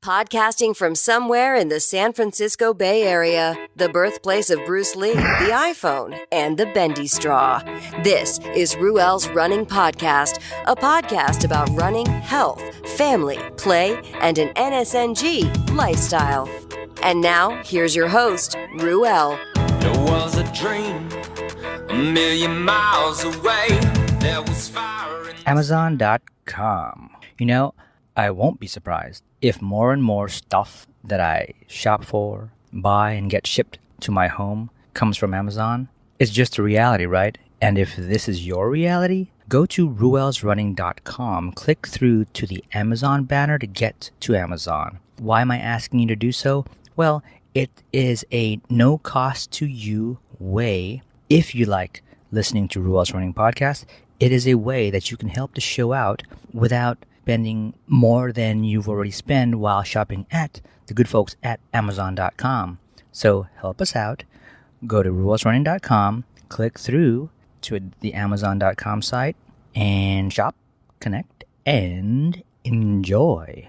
Podcasting from somewhere in the San Francisco Bay Area, the birthplace of Bruce Lee, the iPhone, and the bendy straw. This is Ruel's Running Podcast, a podcast about running, health, family, play, and an NSNG lifestyle. And now, here's your host, Ruel. There was a dream a million miles away. There was fire in Amazon.com. You know, I won't be surprised if more and more stuff that I shop for, buy, and get shipped to my home comes from Amazon. It's just a reality, right? And if this is your reality, go to ruelsrunning.com, click through to the Amazon banner to get to Amazon. Why am I asking you to do so? Well, it is a no-cost-to-you way. If you like listening to Ruel's Running Podcast, it is a way that you can help the show out without spending more than you've already spent while shopping at the good folks at Amazon.com. So help us out. Go to ruelsrunning.com, click through to the Amazon.com site, and shop, connect, and enjoy.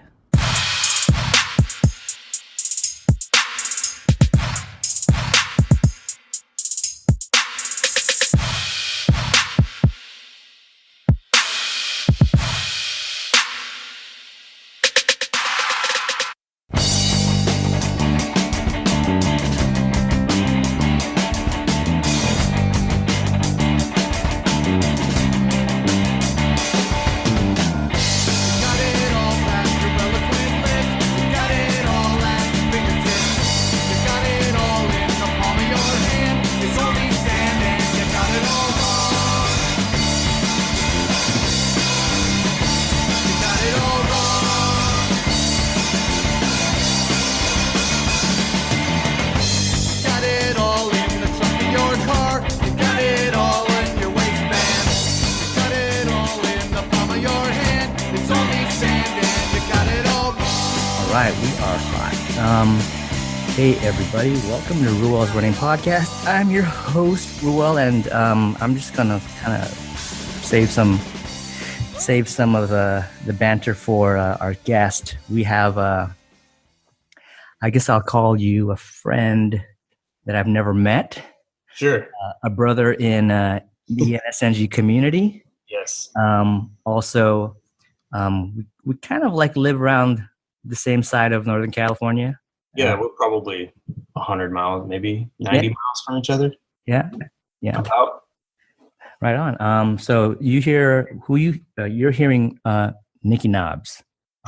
Hey everybody, welcome to Ruel's Running Podcast. I'm your host, Ruel, and I'm just gonna kind of save some of the banter for our guest. We have, I guess I'll call you a friend that I've never met. Sure. A brother in the NSNG community. Yes. Also, we kind of like live around the same side of Northern California. Yeah, we're probably 100 miles, maybe 90 miles from each other. Yeah. About. Right on. So you hear you're hearing Nicky Knobs.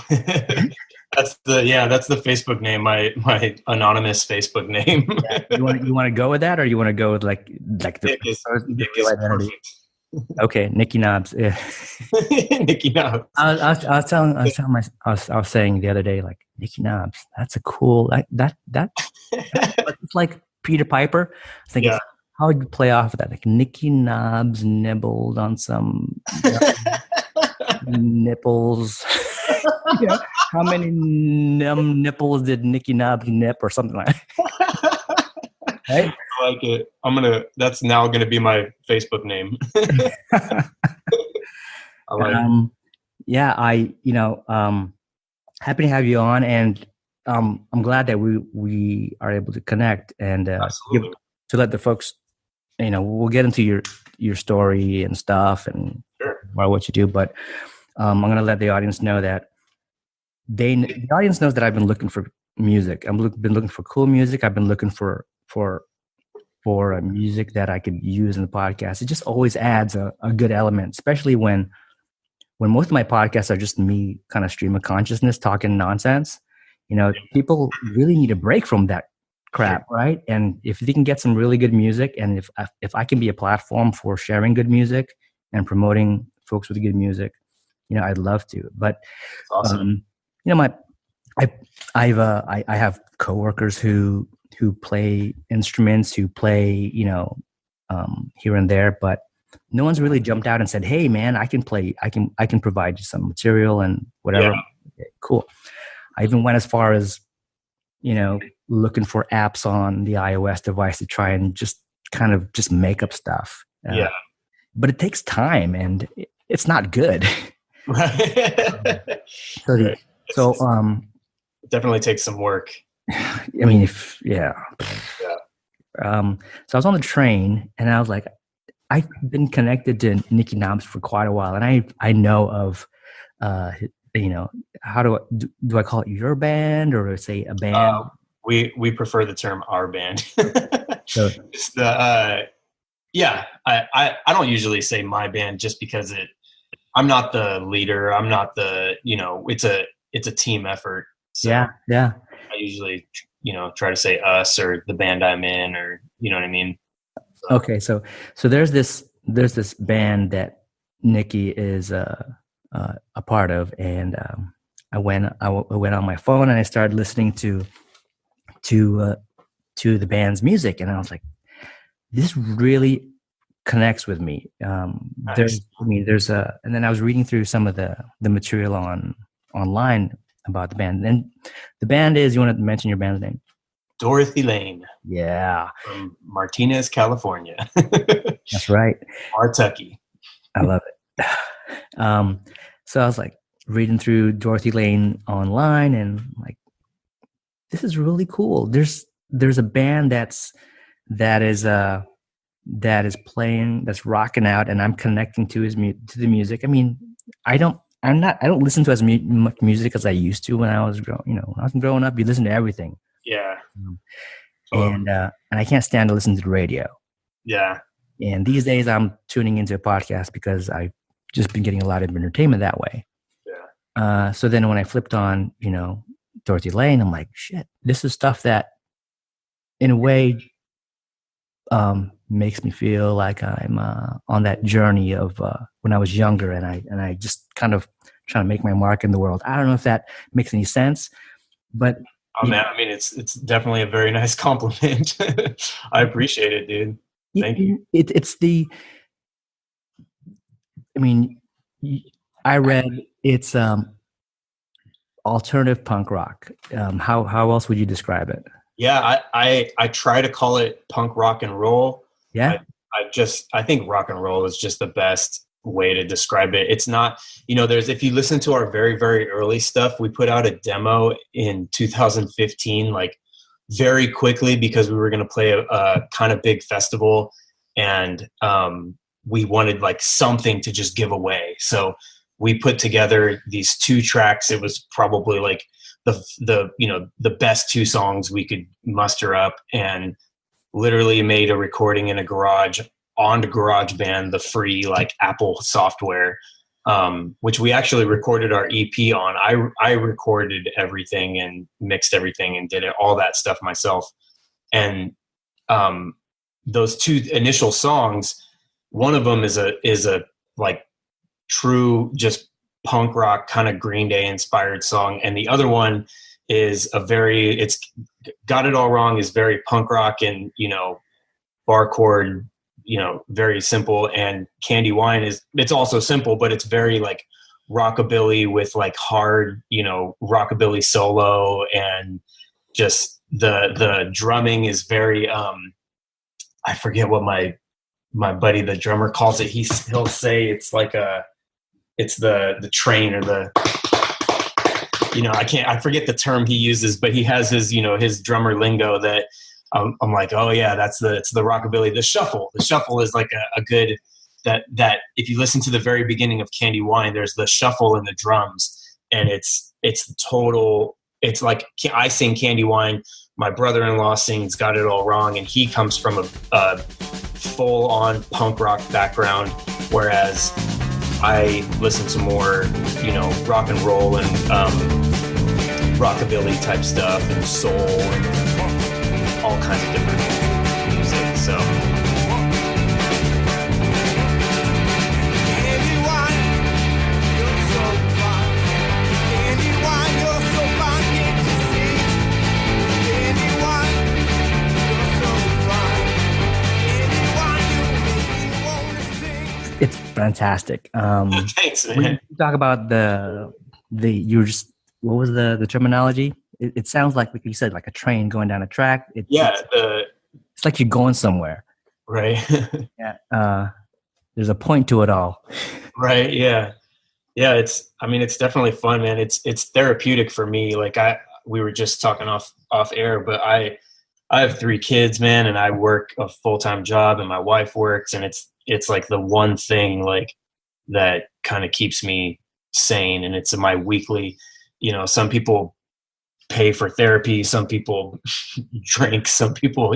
That's the Facebook name, my anonymous Facebook name. Yeah. You want to go with that, or you want to go with like the real identity? Okay, Nicky Knobs. Yeah. Nicky Knobs. I was saying the other day, like, Nicky Knobs. That's a cool that it's like Peter Piper. I think it's, how would you play off of that? Like Nicky Knobs nibbled on some nipples. Yeah. How many nipples did Nicky Knobs nip, or something like that? Right? I like it. That's now gonna be my Facebook name. I like it. Happy to have you on, and I'm glad that we are able to connect and to let the folks, we'll get into your story and stuff and what you do, but I'm going to let the audience know that the audience knows that I've been looking for music. Been looking for cool music. I've been looking for music that I could use in the podcast. It just always adds a good element, especially when most of my podcasts are just me kind of stream of consciousness talking nonsense. People really need a break from that crap, right? And if they can get some really good music, and if I can be a platform for sharing good music and promoting folks with good music, I'd love to. But awesome. I have coworkers who play instruments, who play here and there, but no one's really jumped out and said, "Hey, man, I can provide you some material and whatever." Yeah. Okay, cool. I even went as far as, looking for apps on the iOS device to try and just kind of just make up stuff. But it takes time, and it's not good. Right. So It definitely takes some work. I mean, yeah. So I was on the train, and I was like, I've been connected to Nicky Knobs for quite a while, and I know of, how do I call it your band or say a band? We prefer the term our band. So, It's I don't usually say my band just because I'm not the leader. I'm not it's a team effort. So yeah. I usually, try to say us or the band I'm in, or, you know what I mean? Okay. So there's this band that Nicky is a part of. And, I went on my phone and I started listening to the band's music. And I was like, this really connects with me. Nice. And then I was reading through some of the material online about the band. And the band is, you want to mention your band's name? Dorothy Lane. Yeah. From Martinez, California. That's right. Kentucky. I love it. So I was like reading through Dorothy Lane online and like, this is really cool. There's a band that is playing, that's rocking out, and I'm connecting to the music. I mean, I don't listen to as much music as I used to when I was growing up. You listen to everything. Yeah. And I can't stand to listen to the radio. Yeah. And these days I'm tuning into a podcast because I've just been getting a lot of entertainment that way. Yeah. So then when I flipped on, Dorothy Lane, I'm like, shit, this is stuff that in a way makes me feel like I'm on that journey of when I was younger, and I just kind of trying to make my mark in the world. I don't know if that makes any sense, but I mean, it's definitely a very nice compliment. I appreciate it, dude. Thank you. I read it's alternative punk rock. How else would you describe it? Yeah, I try to call it punk rock and roll. Yeah. I think rock and roll is just the best way to describe it. It's not, if you listen to our very, very early stuff, we put out a demo in 2015, like very quickly because we were going to play a kind of big festival, and we wanted like something to just give away. So we put together these 2 tracks. It was probably like the best 2 songs we could muster up, and literally made a recording in a garage on GarageBand, the free like Apple software, which we actually recorded our EP on. I recorded everything and mixed everything and did all that stuff myself. And those 2 initial songs, one of them is a like true just punk rock kind of Green Day inspired song, and the other one is it's Got It All Wrong is very punk rock and bar chord, very simple. And Candy Wine it's also simple, but it's very like rockabilly with like hard rockabilly solo, and just the drumming is very I forget what my buddy the drummer calls it. He'll say it's like it's the train or the I forget the term he uses, but he has his his drummer lingo that I'm like, oh yeah, it's the rockabilly. The shuffle is like a good that if you listen to the very beginning of Candy Wine, there's the shuffle in the drums, and it's total. It's like I sing Candy Wine, my brother-in-law sings Got It All Wrong, and he comes from a full-on punk rock background, whereas I listen to more, rock and roll and rockabilly type stuff and soul and all kinds of different music. So. It's fantastic. Thanks, man. When you talk about what was the terminology? It sounds like you said, like a train going down a track. It's like you're going somewhere. Right. Yeah. There's a point to it all. Right. Yeah. Yeah. It's definitely fun, man. It's therapeutic for me. Like we were just talking off air, but I have 3 kids, man, and I work a full-time job, and my wife works, and it's like the one thing like that kind of keeps me sane. And it's my weekly, some people pay for therapy, some people drink, some people,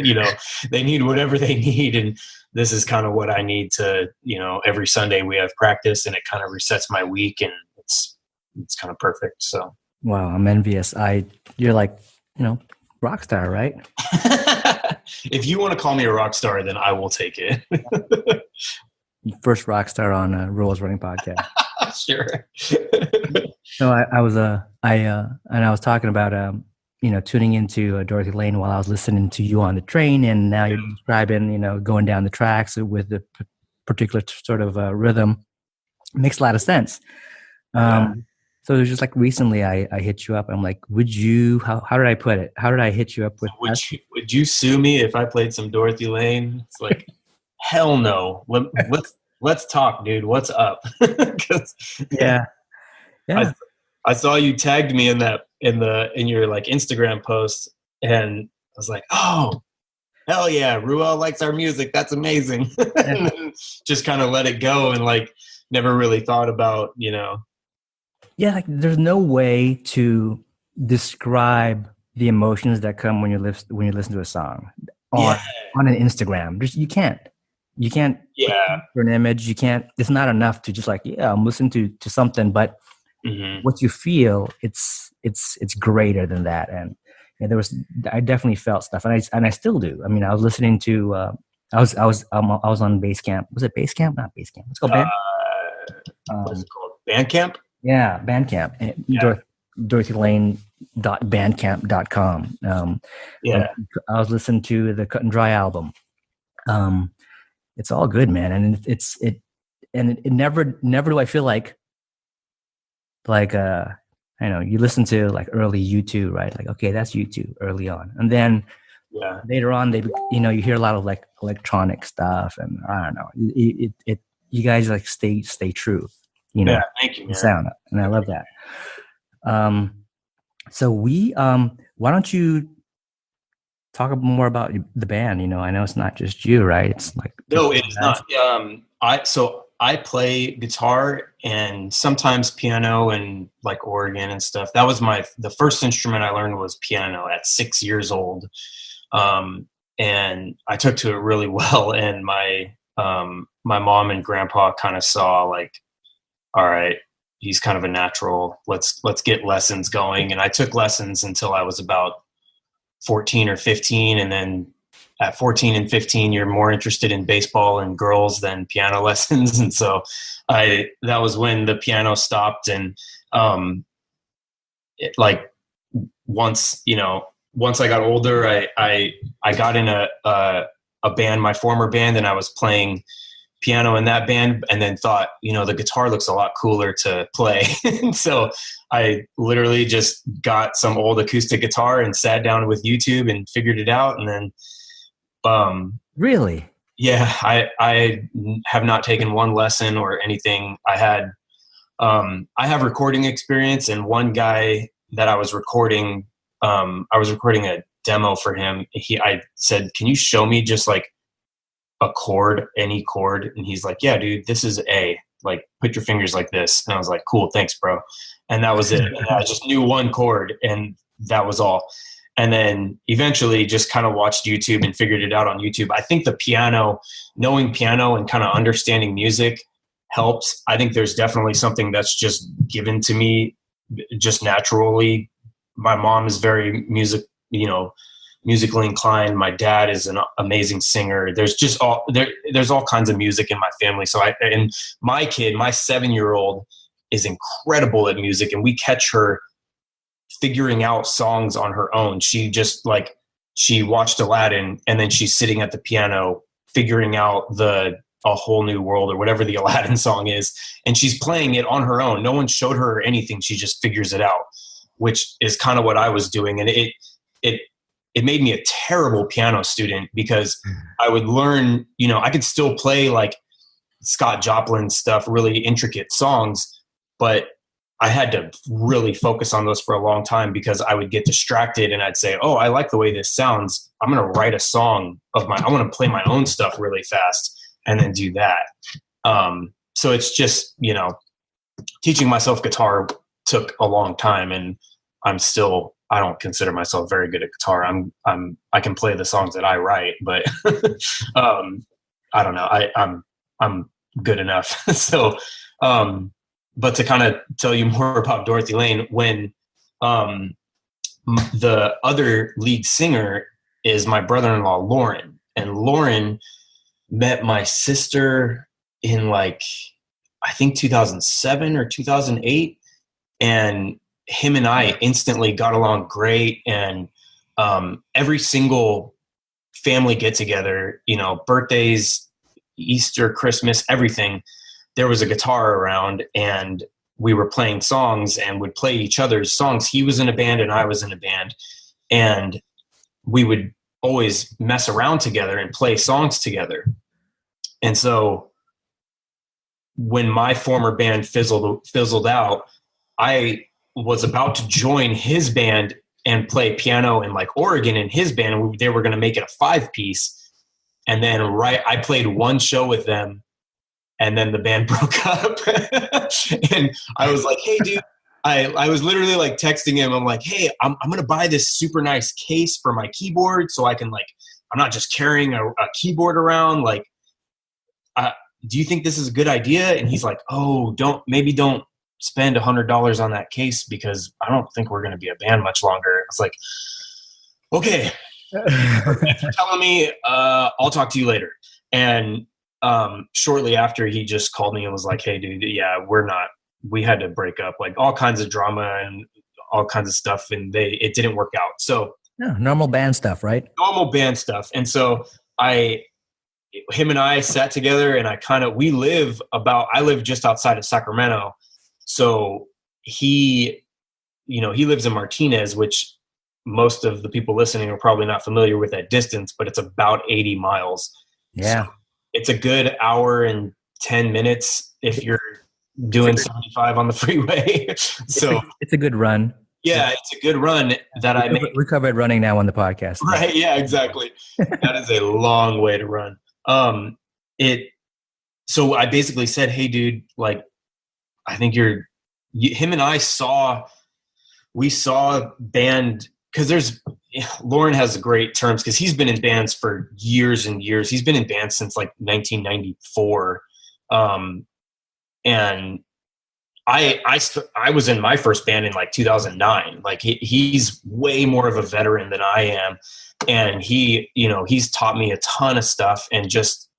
they need whatever they need. And this is kind of what I need to, every Sunday we have practice, and it kind of resets my week, and it's kind of perfect. So. Wow. I'm envious. You're like, rock star, right? If you want to call me a rock star, then I will take it. First rock star on Rules Running Podcast. Sure. So I was talking about tuning into Dorothy Lane while I was listening to you on the train, and now you're describing going down the tracks with the particular sort of rhythm. Makes a lot of sense. So it was just like recently I hit you up. I'm like, how did I put it? How did I hit you up with? Would you sue me if I played some Dorothy Lane? It's like, hell no. Let's talk, dude. What's up? Yeah. I saw you tagged me in your like Instagram post, and I was like, oh, hell yeah, Ruel likes our music. That's amazing. And then just kind of let it go, and like never really thought about, Yeah, like there's no way to describe the emotions that come when you listen to a song on an Instagram. You can't. Yeah. For an image, you can't. It's not enough to just like, I'm listening to something, but what you feel, it's greater than that. And I definitely felt stuff, and I still do. I mean, I was listening to. I was on Basecamp. Was it Basecamp? Not Basecamp. What's it called? What's it called? Bandcamp. Yeah, Bandcamp. DorothyLane.bandcamp.com. I was listening to the Cut and Dry album. It's all good, man, and it never do I feel like I know you listen to like early U2, right? Like, okay, that's U2 early on, and then later on you hear a lot of like electronic stuff, and I don't know, you guys like stay true. Thank you, man. Sound, and I love that. So why don't you talk more about the band? I know it's not just you, right? It's like no, it is not. I play guitar and sometimes piano and like organ and stuff. That was the first instrument I learned was piano at 6 years old, and I took to it really well. And my mom and grandpa kind of saw like, all right, he's kind of a natural. Let's get lessons going. And I took lessons until I was about 14 or 15. And then at 14 and 15, you're more interested in baseball and girls than piano lessons. And so that was when the piano stopped. And once I got older, I got in a band, my former band, and I was playing piano in that band, and then thought, the guitar looks a lot cooler to play. And so I literally just got some old acoustic guitar and sat down with YouTube and figured it out. And then, really? Yeah, I have not taken one lesson or anything. I have recording experience, and one guy that I was recording a demo for him. I said, can you show me just like a chord, any chord? And he's like, yeah, dude, this is A, like put your fingers like this. And I was like, cool, thanks, bro. And that was it. And I just knew one chord, and that was all. And then eventually just kind of watched YouTube and figured it out on YouTube. I think knowing piano and kind of understanding music helps. I think there's definitely something that's just given to me just naturally. My mom is very musically inclined. My dad is an amazing singer. There's just there's all kinds of music in my family. So and my kid, my 7-year-old, is incredible at music, and we catch her figuring out songs on her own. She just she watched Aladdin, and then she's sitting at the piano figuring out a whole new world or whatever the Aladdin song is, and she's playing it on her own. No one showed her anything. She just figures it out, which is kind of what I was doing. And it made me a terrible piano student, because I would learn, I could still play like Scott Joplin stuff, really intricate songs, but I had to really focus on those for a long time because I would get distracted and I'd say, oh, I like the way this sounds. I'm going to write a song I want to play my own stuff really fast and then do that. So it's just, teaching myself guitar took a long time, and I don't consider myself very good at guitar. I can play the songs that I write, but I don't know. I'm good enough. So, but to kind of tell you more about Dorothy Lane, when the other lead singer is my brother-in-law, Lauren. And Lauren met my sister in I think 2007 or 2008. And him and I instantly got along great. And every single family get-together, birthdays, Easter, Christmas, everything, there was a guitar around, and we were playing songs and would play each other's songs. He was in a band and I was in a band, and we would always mess around together and play songs together. And so when my former band fizzled out, I was about to join his band and play piano in Oregon in his band. And they were going to make it a 5-piece. And then I played one show with them, and then the band broke up. And I was like, hey, dude, I was literally texting him. I'm like, hey, I'm going to buy this super nice case for my keyboard so I can I'm not just carrying a keyboard around. Do you think this is a good idea? And he's like, oh, don't spend $100 on that case because I don't think we're going to be a band much longer. It's like, okay, if you're telling me, I'll talk to you later. And shortly after, he just called me and was like, hey, dude, yeah, we had to break up, all kinds of drama and all kinds of stuff. And it didn't work out. So yeah, normal band stuff, right? Normal band stuff. And so him and I sat together, and I live just outside of Sacramento. So he lives in Martinez, which most of the people listening are probably not familiar with that distance, but it's about 80 miles. Yeah. So it's a good hour and 10 minutes if you're doing 75 on the freeway. So it's a good run. Yeah, it's a good run that I made. We covered running now on the podcast. Right. Yeah, exactly. That is a long way to run. So I basically said, hey, dude, I think him and I saw band, because Lauren has great terms because he's been in bands for years and years. He's been in bands since 1994. And I was in my first band in 2009. He's way more of a veteran than I am. And he's taught me a ton of stuff, and just,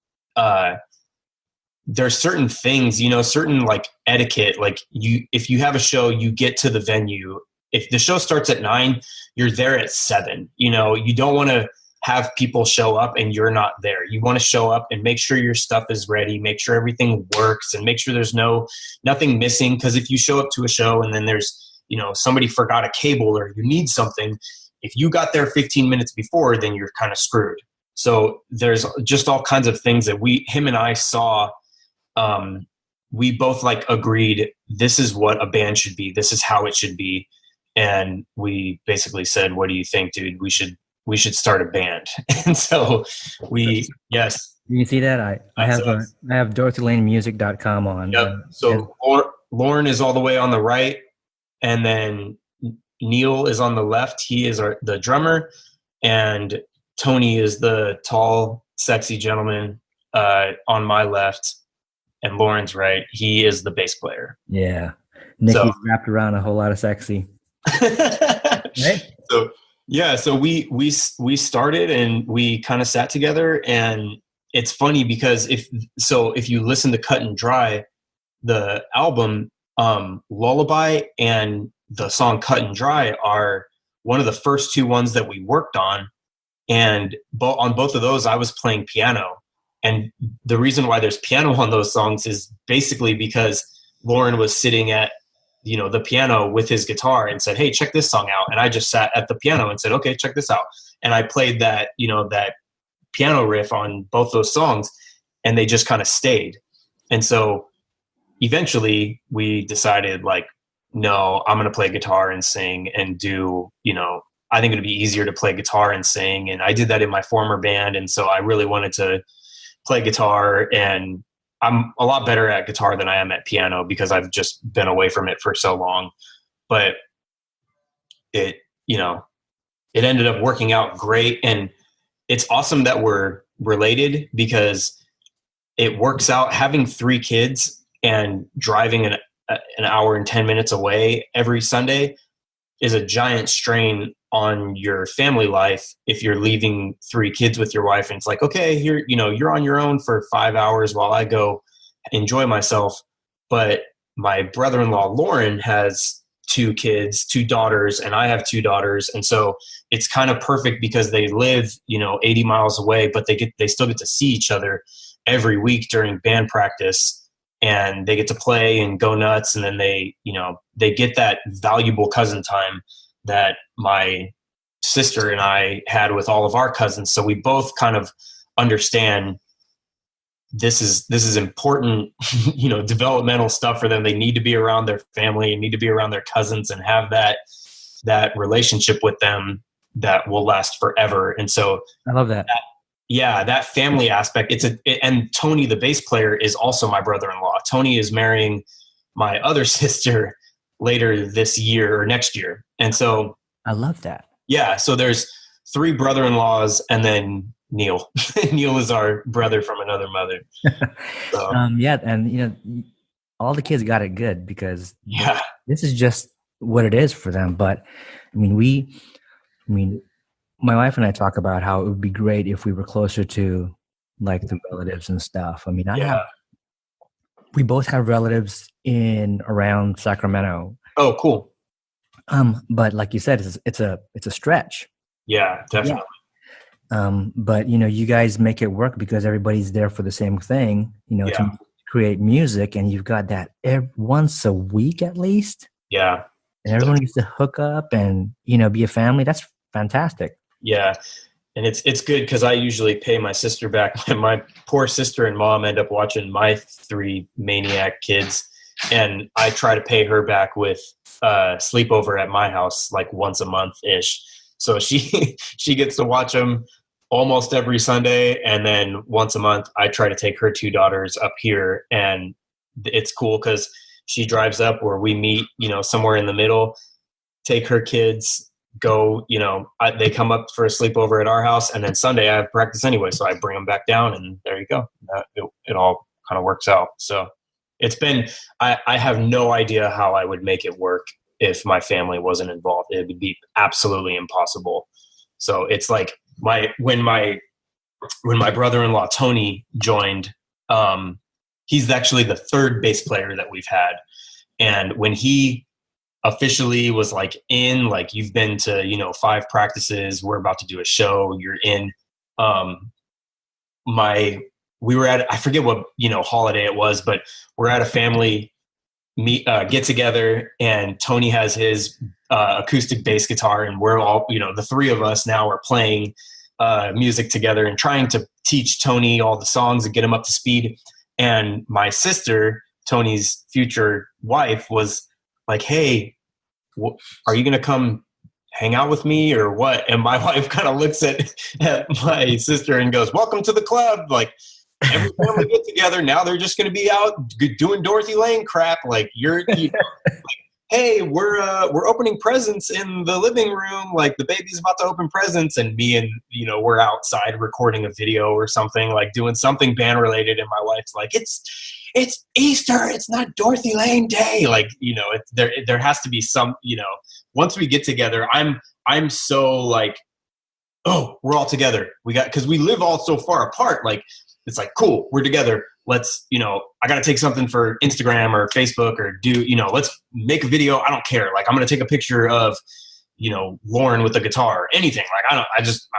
there's certain things, certain etiquette, if you have a show, you get to the venue. If the show starts at 9, you're there at 7. You don't want to have people show up and you're not there. You want to show up and make sure your stuff is ready, make sure everything works, and make sure there's nothing missing. Because if you show up to a show and then there's, somebody forgot a cable or you need something, if you got there 15 minutes before, then you're kind of screwed. So there's just all kinds of things that him and I saw. We both agreed, this is what a band should be. This is how it should be. And we basically said, what do you think, dude? We should start a band. And so yes. You see that? I have DorothyLaneMusic.com on. Yep. So Lauren is all the way on the right, and then Neil is on the left. He is the drummer, and Tony is the tall, sexy gentleman on my left, and Lauren's right. He is the bass player. Yeah. Nicky's wrapped around a whole lot of sexy. Right? So we started, and we kind of sat together, and it's funny because if you listen to Cut and Dry, the album, Lullaby and the song Cut and Dry are one of the first two ones that we worked on. And on both of those, I was playing piano. And the reason why there's piano on those songs is basically because Lauren was sitting at, the piano with his guitar and said, hey, check this song out. And I just sat at the piano and said, okay, check this out. And I played that, that piano riff on both those songs, and they just kind of stayed. And so eventually we decided, no, I'm going to play guitar and sing and do, I think it'd be easier to play guitar and sing. And I did that in my former band. And so I really wanted to play guitar, and I'm a lot better at guitar than I am at piano because I've just been away from it for so long. But it ended up working out great. And it's awesome that we're related because it works out. Having 3 kids and driving an hour and 10 minutes away every Sunday is a giant strain on your family life. If you're leaving 3 kids with your wife and it's like, okay, you're on your own for 5 hours while I go enjoy myself. But my brother-in-law, Lauren, has 2 kids, 2 daughters, and I have 2 daughters. And so it's kind of perfect because they live, 80 miles away, but they still get to see each other every week during band practice. And they get to play and go nuts. And then they get that valuable cousin time that my sister and I had with all of our cousins. So we both kind of understand this is important, developmental stuff for them. They need to be around their family and need to be around their cousins and have that relationship with them that will last forever. And so I love that. That family aspect. And Tony, the bass player, is also my brother-in-law. Tony is marrying my other sister later this year or next year. And so I love that. Yeah. So there's 3 brother-in-laws and then Neil. Neil is our brother from another mother. So. And all the kids got it good because this is just what it is for them. But my wife and I talk about how it would be great if we were closer to like the relatives and stuff. We both have relatives in around Sacramento. Oh, cool. But like you said, it's a stretch. Yeah, definitely. But you guys make it work because everybody's there for the same thing, to create music, and you've got that once a week at least. Yeah. And everyone needs to hook up and, be a family. That's fantastic. Yeah. And it's good because I usually pay my sister back. My poor sister and mom end up watching my 3 maniac kids, and I try to pay her back with sleepover at my house like once a month-ish. So she gets to watch them almost every Sunday, and then once a month I try to take her 2 daughters up here, and it's cool because she drives up where we meet, somewhere in the middle, take her kids, go, they come up for a sleepover at our house, and then Sunday I have practice anyway, so I bring them back down, and there you go. It all kind of works out. So it's been, I have no idea how I would make it work if my family wasn't involved. It would be absolutely impossible. So it's like when my brother-in-law Tony joined, he's actually the 3rd bass player that we've had, and when he officially was like you've been to 5 practices, we're about to do a show, you're in, we were at, I forget what holiday it was, but we're at a family get together, and Tony has his acoustic bass guitar, and we're all the 3 of us now are playing music together and trying to teach Tony all the songs and get him up to speed. And my sister, Tony's future wife, was like, hey, are you going to come hang out with me or what? And my wife kind of looks at my sister and goes, welcome to the club. Like, every time we get together, now they're just going to be out doing Dorothy Lane crap. Like, like, hey, we're opening presents in the living room. Like, the baby's about to open presents, and me and, we're outside recording a video or something, like doing something band related. And my wife's like, it's Easter. It's not Dorothy Lane Day. Like, there has to be some, once we get together, I'm so like, oh, we're all together. Cause we live all so far apart. Like, it's like, cool, we're together. Let's, I got to take something for Instagram or Facebook or do, let's make a video. I don't care. Like, I'm going to take a picture of, Lauren with the guitar, anything. Like, I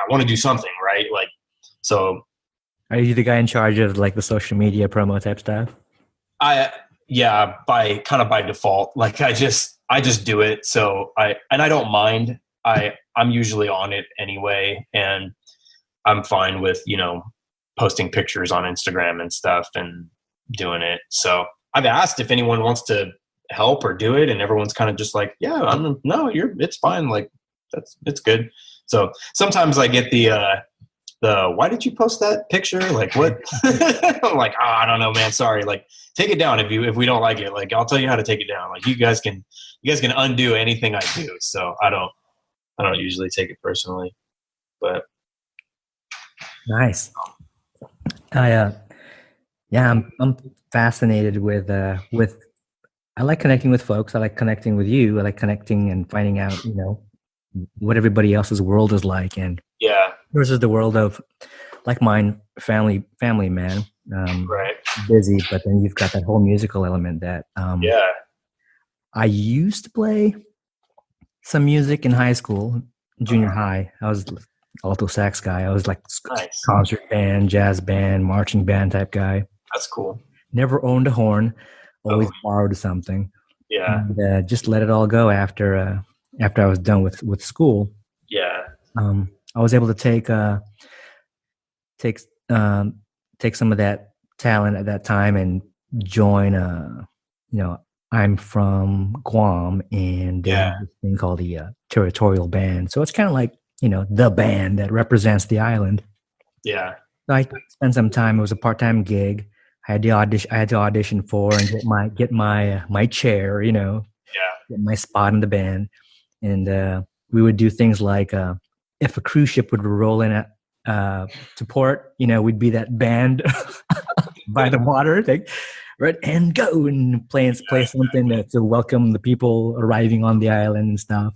want to do something. Right. Like, so. Are you the guy in charge of like the social media promo type stuff? by default. Like, I just do it. So I don't mind. I'm usually on it anyway, and I'm fine with, posting pictures on Instagram and stuff and doing it. So I've asked if anyone wants to help or do it, and everyone's kind of just like, yeah, it's fine, like it's good. So sometimes I get the why did you post that picture, like what? I'm like, I don't know, man, sorry, like take it down if we don't like it, like I'll tell you how to take it down, like you guys can undo anything I do. So I don't usually take it personally, but nice. I'm fascinated with I like connecting with folks. I like connecting with you. I like connecting and finding out, what everybody else's world is like, and versus the world of like mine, family man. Right. Busy, but then you've got that whole musical element that I used to play some music in high school, junior high. I was alto sax guy. I was like nice. Concert band, jazz band, marching band type guy. That's cool. Never owned a horn. Always borrowed something. Yeah. And, just let it all go after I was done with school. Yeah. I was able to take some of that talent at that time and join I'm from Guam, and this thing called the Territorial Band. So it's kind of like, the band that represents the island. Yeah. So I spent some time. It was a part-time gig. I had to audition for and get my chair, get my spot in the band. And we would do things like if a cruise ship would roll in to port, we'd be that band by the water, like, right, and go and play something to welcome the people arriving on the island and stuff.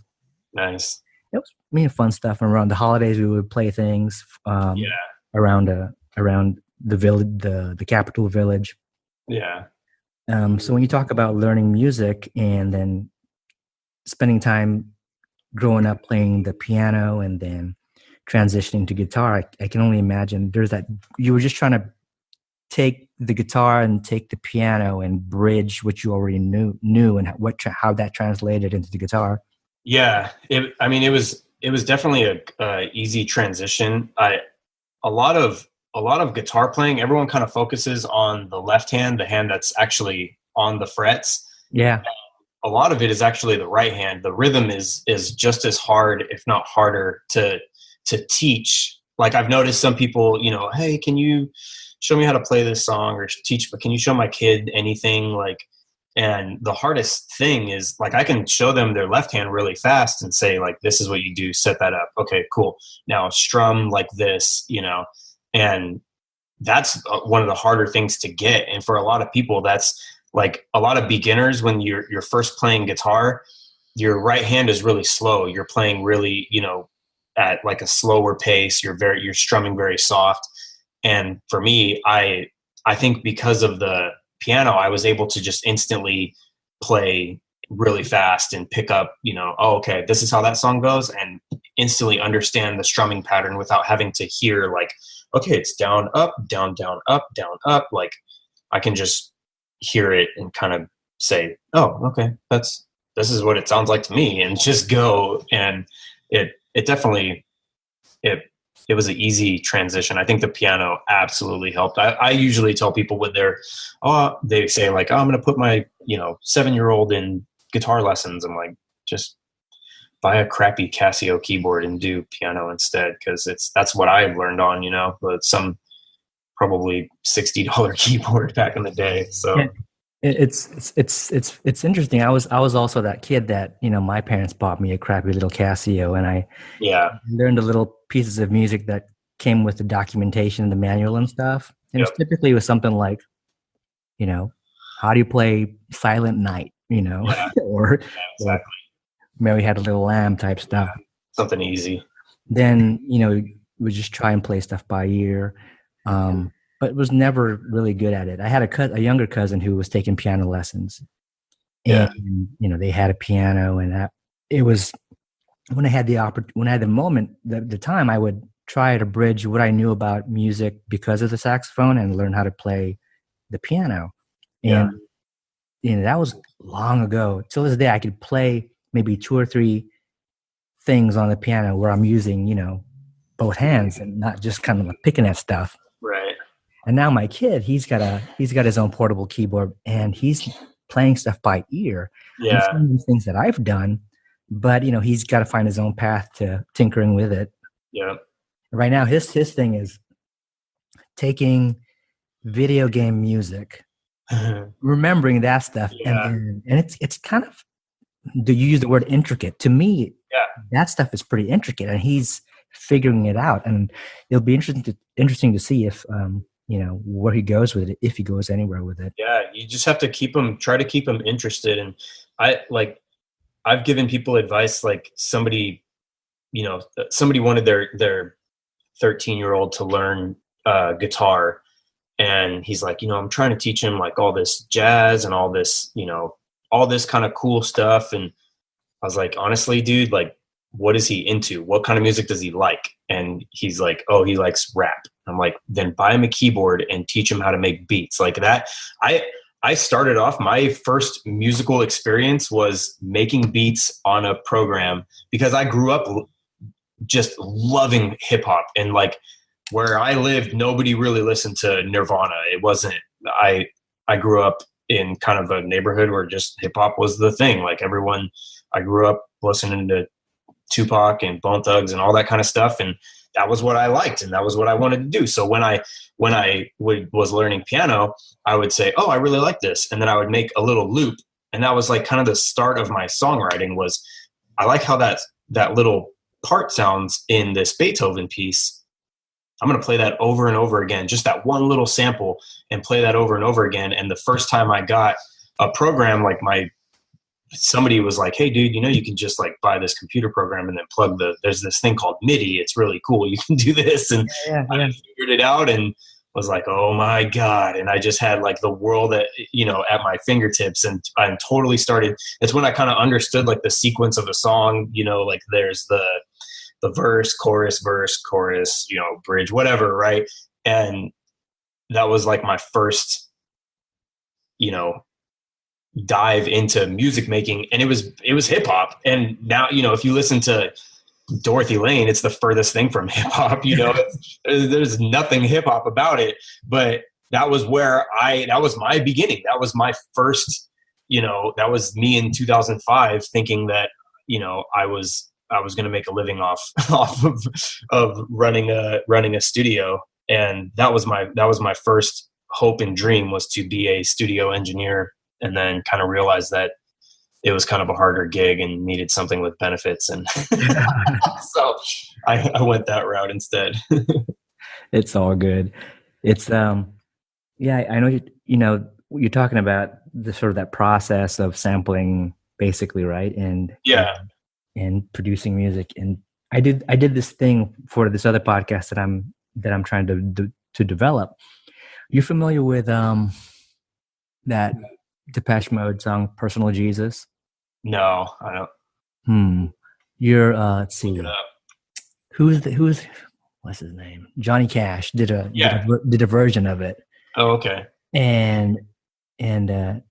Nice. It was fun stuff. And around the holidays, we would play things around the village, the capital village. Yeah. So when you talk about learning music and then spending time growing up playing the piano and then transitioning to guitar, I can only imagine there's that you were just trying to take the guitar and take the piano and bridge what you already knew and how that translated into the guitar. Yeah. It was definitely a easy transition. A lot of guitar playing, everyone kind of focuses on the left hand, the hand that's actually on the frets. Yeah. A lot of it is actually the right hand. The rhythm is just as hard, if not harder, to teach. Like I've noticed some people, hey, can you show me how to play this song, or teach, but can you show my kid anything? Like, and the hardest thing is like I can show them their left hand really fast and say like, this is what you do, set that up. Okay, cool. Now strum like this, and that's one of the harder things to get. And for a lot of people, that's like a lot of beginners, when you're first playing guitar, your right hand is really slow. You're playing really, at like a slower pace. You're strumming very soft. And for me, I think because of the piano, I was able to just instantly play really fast and pick up, okay, this is how that song goes, and instantly understand the strumming pattern without having to hear like, okay, it's down, up, down, down, up, down, up. Like I can just hear it and kind of say, oh, okay, this is what it sounds like to me, and just go. And it definitely, it was an easy transition. I think the piano absolutely helped. I usually tell people when they say like, oh, I'm going to put my, 7-year-old in guitar lessons. I'm like, just buy a crappy Casio keyboard and do piano instead. Cause that's what I learned on, but some probably $60 keyboard back in the day. So yeah. It's interesting. I was also that kid that, my parents bought me a crappy little Casio, and I learned the little pieces of music that came with the documentation and the manual and stuff. And it typically was something like, how do you play Silent Night, or Mary Had a Little Lamb type stuff. Something easy. Then, we just try and play stuff by ear. But was never really good at it. I had a younger cousin who was taking piano lessons. Yeah. And, they had a piano, and it was when I had the moment, the time, I would try to bridge what I knew about music because of the saxophone and learn how to play the piano. Yeah. And, that was long ago. Till this day, I could play maybe 2 or 3 things on the piano where I'm using, both hands and not just kind of like picking at stuff. Right. And now my kid, he's got his own portable keyboard, and he's playing stuff by ear. And some of these things that I've done, but he's got to find his own path to tinkering with it. Yeah. Right now, his thing is taking video game music, remembering that stuff, and it's kind of, do you use the word intricate? To me, that stuff is pretty intricate, and he's figuring it out. And it'll be interesting to see if where he goes with it, if he goes anywhere with it. Yeah, you just have to try to keep him interested. And I've given people advice, like somebody wanted their 13-year-old to learn guitar, and he's like, I'm trying to teach him like all this jazz and all this kind of cool stuff. And I was like, honestly, dude, like, what is he into? What kind of music does he like? And he's like, oh, he likes rap. I'm like, then buy him a keyboard and teach him how to make beats like that. I started off, my first musical experience was making beats on a program, because I grew up just loving hip hop, and like where I lived, nobody really listened to Nirvana. It wasn't, I grew up in kind of a neighborhood where just hip hop was the thing. Like I grew up listening to Tupac and Bone Thugs and all that kind of stuff. And that was what I liked, and that was what I wanted to do. So when I was learning piano, I would say, oh, I really like this. And then I would make a little loop. And that was like kind of the start of my songwriting. Was I like how that little part sounds in this Beethoven piece. I'm going to play that over and over again, just that one little sample, and play that over and over again. And the first time I got a program, like somebody was like, hey dude, you can just like buy this computer program and then there's this thing called MIDI. It's really cool. You can do this. And I figured it out and was like, oh my God. And I just had like the world at my fingertips, and I totally started. It's when I kind of understood like the sequence of a song, like there's the verse, chorus, bridge, whatever. Right. And that was like my first, dive into music making, and it was hip hop. And now, if you listen to Dorothy Lane, it's the furthest thing from hip hop, there's nothing hip hop about it, but that was that was my beginning. That was my first, that was me in 2005 thinking that, I was going to make a living off of running a studio. And that was my first hope and dream, was to be a studio engineer. And then kind of realized that it was kind of a harder gig and needed something with benefits. And so I went that route instead. It's all good. It's, I know, you're talking about the sort of that process of sampling basically, right? And and producing music. And I did this thing for this other podcast that I'm trying to develop. You're familiar with, that Depeche Mode song "Personal Jesus"? No, I don't. You're let's see. Who's what's his name? Johnny Cash did a version of it. Oh, okay. And I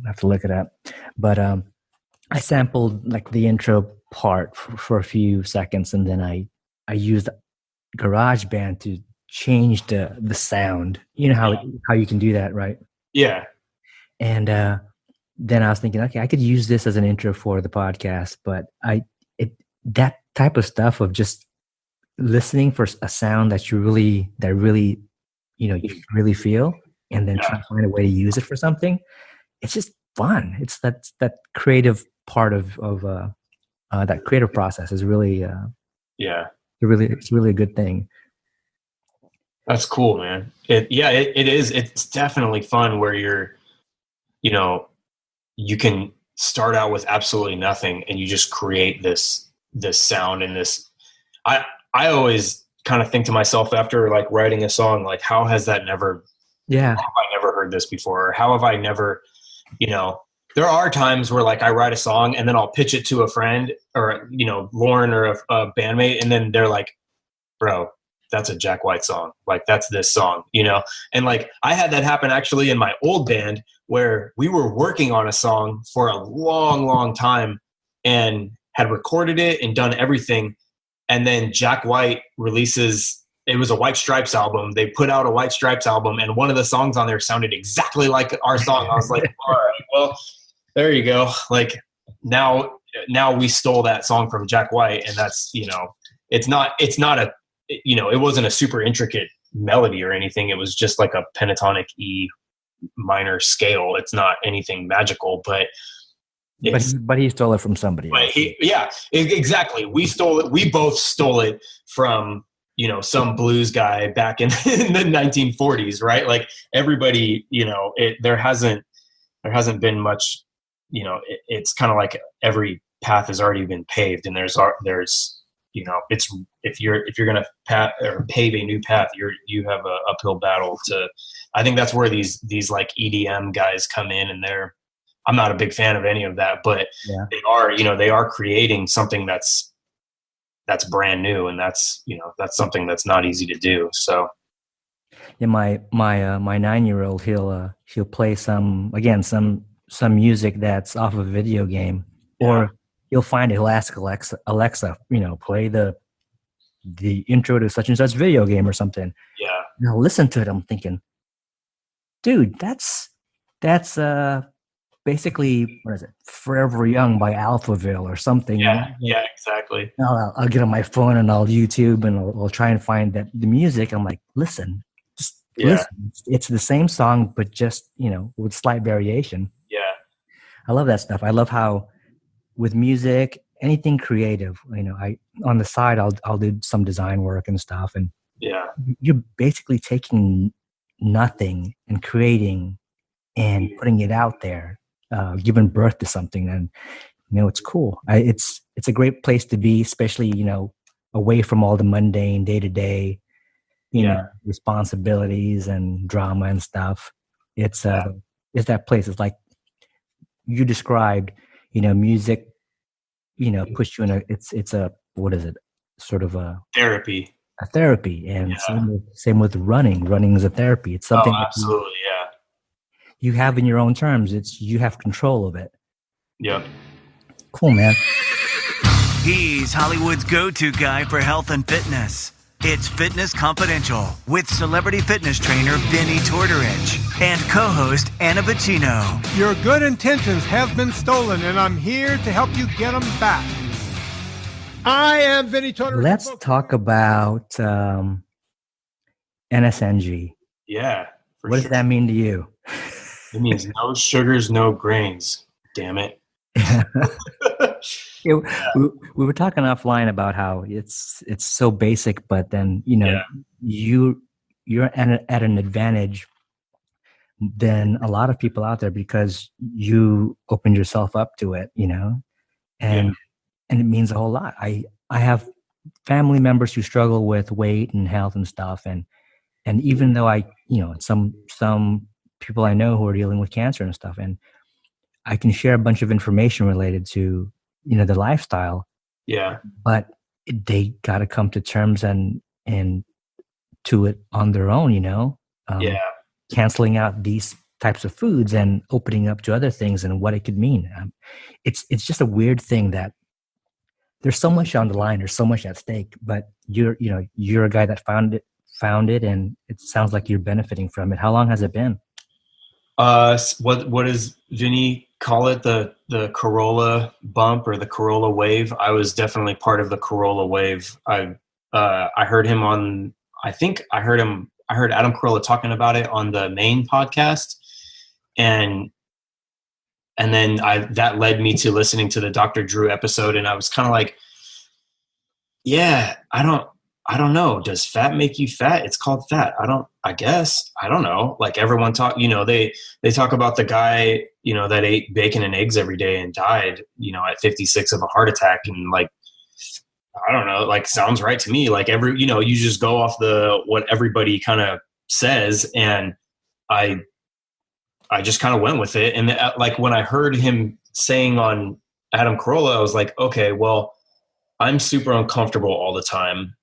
have to look it up. But I sampled like the intro part for a few seconds, and then I used GarageBand to change the sound. You know how you can do that, right? Yeah. And then I was thinking, okay, I could use this as an intro for the podcast, but that type of stuff of just listening for a sound that you really feel, and then trying to find a way to use it for something. It's just fun. It's that creative part of that creative process is really it's really a good thing. That's cool, man. It is. It's definitely fun where you can start out with absolutely nothing and you just create this sound and this. I always kind of think to myself after like writing a song, like, how has that never? Yeah. How have I never heard this before? Or how have I never? There are times where like I write a song and then I'll pitch it to a friend or Lauren or a bandmate, and then they're like, "Bro, that's a Jack White song. Like that's this song, And like I had that happen actually in my old band where we were working on a song for a long, long time and had recorded it and done everything. And then Jack White releases it was a White Stripes album. They put out a White Stripes album, and one of the songs on there sounded exactly like our song. I was like, all right, well, there you go. Like now we stole that song from Jack White, and that's, it's not a, it wasn't a super intricate melody or anything. It was just like a pentatonic E minor scale. It's not anything magical, but he stole it from somebody else. Exactly. We stole it. We both stole it from, some blues guy back in the 1940s, right? Like everybody, there hasn't been much, it's kind of like every path has already been paved, and there's it's, if you're going to pave a new path, you have a uphill battle to, I think that's where these like EDM guys come in, and I'm not a big fan of any of that, but they are creating something that's brand new, and that's something that's not easy to do. So yeah, my 9-year-old, he'll play some music that's off of a video game, or he'll find it, he'll ask Alexa, play the intro to such and such video game or something. Yeah. And I'll listen to it. I'm thinking, dude, that's basically, what is it? Forever Young by Alphaville or something. Yeah, exactly. I'll get on my phone and I'll YouTube and I'll try and find the music. I'm like, listen. It's the same song, but just, with slight variation. Yeah. I love that stuff. I love how with music, anything creative, I on the side I'll do some design work and stuff, and you're basically taking nothing and creating and putting it out there, giving birth to something, and it's cool. It's a great place to be, especially away from all the mundane day-to-day responsibilities and drama and stuff. It's that place. It's like you described, music, puts you in it's a, what is it? Sort of a therapy. And same with running. Running is a therapy. It's something absolutely, you have in your own terms. You have control of it. Yep. Cool, man. He's Hollywood's go-to guy for health and fitness. It's Fitness Confidential with celebrity fitness trainer Vinny Tortorich and co-host Anna Bacino. Your good intentions have been stolen, and I'm here to help you get them back. I am Vinny Tortorich. Let's talk about NSNG. Yeah. What does that mean to you? It means no sugars, no grains. Damn it. We were talking offline about how it's so basic, but then you're at an advantage than a lot of people out there because you opened yourself up to it, and it means a whole lot. I have family members who struggle with weight and health and stuff, and even though some people I know who are dealing with cancer and stuff, and I can share a bunch of information related to the lifestyle. Yeah. But they got to come to terms and to it on their own, canceling out these types of foods and opening up to other things and what it could mean. It's just a weird thing that there's so much on the line. There's so much at stake, but you're a guy that found it, and it sounds like you're benefiting from it. How long has it been? What does Vinny call it? The Corolla bump or the Corolla wave? I was definitely part of the Corolla wave. I heard him on, I heard Adam Carolla talking about it on the main podcast. And then that led me to listening to the Dr. Drew episode. And I was kind of like, I don't know. Does fat make you fat? It's called fat. I guess. I don't know. Like everyone they talk about the guy, that ate bacon and eggs every day and died, at 56 of a heart attack. And like, I don't know, like sounds right to me. Like you just go off what everybody kind of says. And I just kind of went with it. And like when I heard him saying on Adam Carolla, I was like, okay, well, I'm super uncomfortable all the time.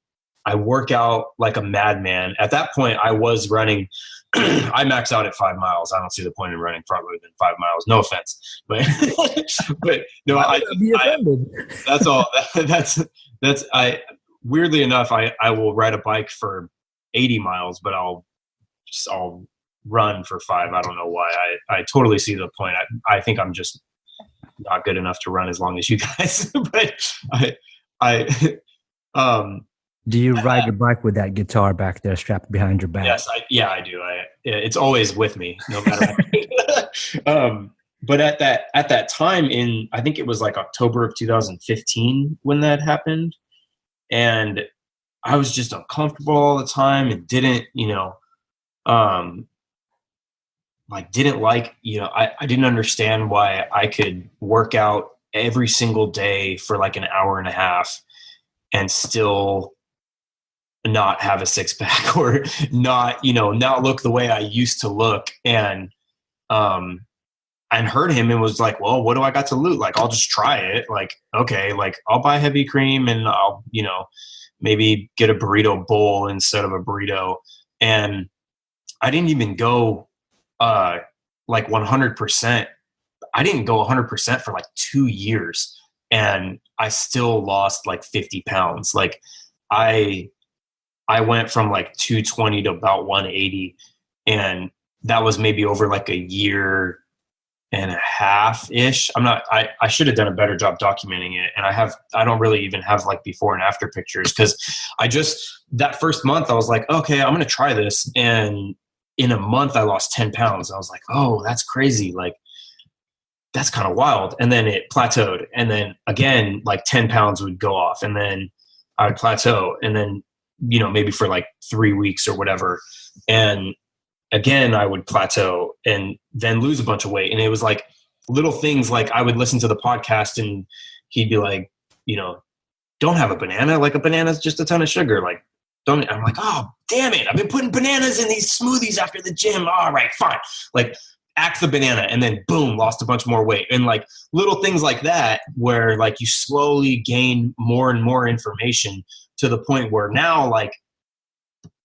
I work out like a madman. At that point, I was running. I max out at 5 miles. I don't see the point in running farther than 5 miles. No offense, but no. That's all. That's. Weirdly enough, I will ride a bike for 80 miles, but I'll run for 5. I don't know why. I totally see the point. I think I'm just not good enough to run as long as you guys. But do you ride your bike with that guitar back there strapped behind your back? Yes, I do. It's always with me, no matter what. But at that time I think it was like October of 2015 when that happened. And I was just uncomfortable all the time and didn't, I didn't understand why I could work out every single day for like an hour and a half and still not have a six pack or not look the way I used to look. And heard him and was like, well, what do I got to lose? Like, I'll just try it. Like, okay, like I'll buy heavy cream and I'll, maybe get a burrito bowl instead of a burrito. And I didn't even go like 100%. I didn't go 100% for like 2 years, and I still lost like 50 pounds. Like I went from like 220 to about 180, and that was maybe over like a year and a half ish. I should have done a better job documenting it. And I don't really even have like before and after pictures, because that first month I was like, okay, I'm going to try this. And in a month I lost 10 pounds. I was like, oh, that's crazy. Like, that's kind of wild. And then it plateaued. And then again, like 10 pounds would go off, and then I would plateau. And then, maybe for like 3 weeks or whatever. And again, I would plateau and then lose a bunch of weight. And it was like little things, like I would listen to the podcast and he'd be like, don't have a banana. Like, a banana is just a ton of sugar. Like, don't. I'm like, oh, damn it. I've been putting bananas in these smoothies after the gym. All right, fine. Like, axe the banana, and then boom, lost a bunch more weight. And like little things like that, where like you slowly gain more and more information to the point where now, like,